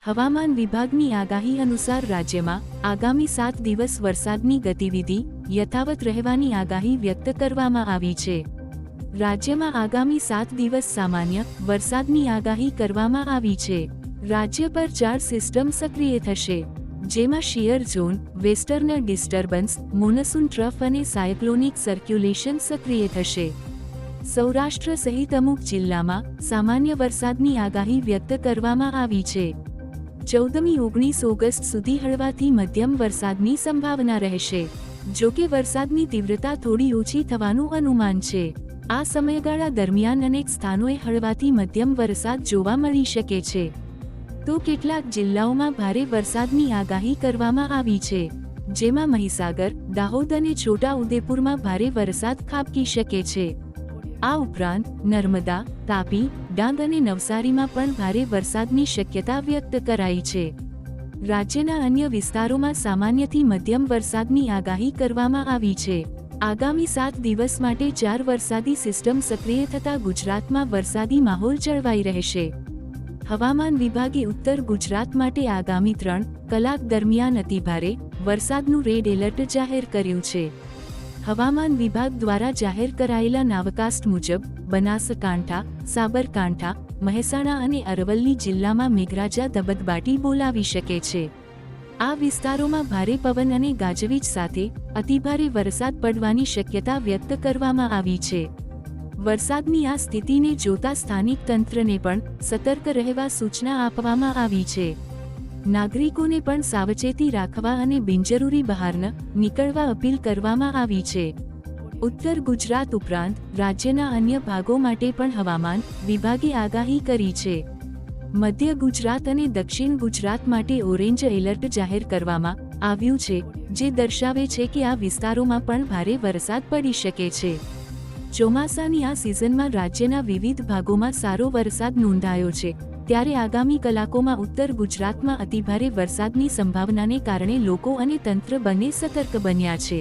હવામાન વિભાગની આગાહી અનુસાર રાજ્યમાં આગામી 7 દિવસ વરસાદની ગતિવિધિ યથાવત રહેવાની આગાહી વ્યક્ત કરવામાં આવી છે। રાજ્યમાં આગામી 7 દિવસ સામાન્ય વરસાદની આગાહી કરવામાં આવી છે। રાજ્ય પર 4 સિસ્ટમ સક્રિય થશે, જેમાં shear zone, western disturbance, monsoon trough અને સાયક્લોનિક સર્ક્યુલેશન સક્રિય થશે। સૌરાષ્ટ્ર સહિત અમુક જિલ્લામાં સામાન્ય વરસાદની આગાહી વ્યક્ત કરવામાં આવી છે। 14-19 ઓગસ્ટ સુધી હળવાથી મધ્યમ વરસાદની સંભાવના રહેશે, જો કે વરસાદની તીવ્રતા થોડી ઓછી થવાનું અનુમાન છે। આ સમયગાળા દરમિયાન અનેક સ્થાનોએ હળવાથી મધ્યમ વરસાદ જોવા મળી શકે છે, તો કેટલાક જિલ્લાઓમાં ભારે વરસાદની આગાહી કરવામાં આવી છે, જેમાં મહીસાગર, દાહોદ અને છોટા ઉદેપુરમાં ભારે વરસાદ ખાબકી શકે છે। આ ઉપરાંત નર્મદા, તાપી, ડાંગ અને નવસારીમાં પણ ભારે વરસાદની શક્યતા વ્યક્ત કરાઈ છે। રાજ્યના અન્ય વિસ્તારોમાં સામાન્યથી મધ્યમ વરસાદની આગાહી કરવામાં આવી છે। આગામી 7 દિવસ માટે 4 વરસાદી સિસ્ટમ સક્રિય થતાં ગુજરાતમાં વરસાદી માહોલ જળવાઈ રહેશે। હવામાન વિભાગે ઉત્તર ગુજરાત માટે આગામી 3 કલાક દરમિયાન અતિભારે વરસાદનું રેડ એલર્ટ જાહેર કર્યું છે। હવામાન વિભાગ દ્વારા જાહેર કરાયેલા નાવકાસ્ટ મુજબ બનાસકાંઠા, સાબરકાંઠા, મહેસાણા અને અરવલ્લી જિલ્લામાં મેઘરાજા ધબધબાટી બોલાવી શકે છે। આ વિસ્તારોમાં ભારે પવન અને ગાજવીજ સાથે અતિભારે વરસાદ પડવાની શક્યતા વ્યક્ત કરવામાં આવી છે। વરસાદની આ સ્થિતિને જોતા સ્થાનિક તંત્રને પણ સતર્ક રહેવા સૂચના આપવામાં આવી છે। નાગરિકોને પણ સાવચેતી રાખવા અને બિનજરૂરી બહાર ન નીકળવા અપીલ કરવામાં આવી છે। ઉત્તર ગુજરાત ઉપરાંત રાજ્યના અન્ય ભાગો માટે પણ હવામાન વિભાગે આગાહી કરી છે। મધ્ય ગુજરાત અને દક્ષિણ ગુજરાત માટે ઓરેન્જ એલર્ટ જાહેર કરવામાં આવ્યું છે, જે દર્શાવે છે કે આ વિસ્તારોમાં પણ ભારે વરસાદ પડી શકે છે। ચોમાસાની આ સિઝનમાં રાજ્યના વિવિધ ભાગોમાં સારો વરસાદ નોંધાયો છે, ત્યારે આગામી કલાકોમાં ઉત્તર ગુજરાતમાં અતિભારે વરસાદની સંભાવનાને કારણે લોકો અને તંત્ર બંને સતર્ક બન્યા છે।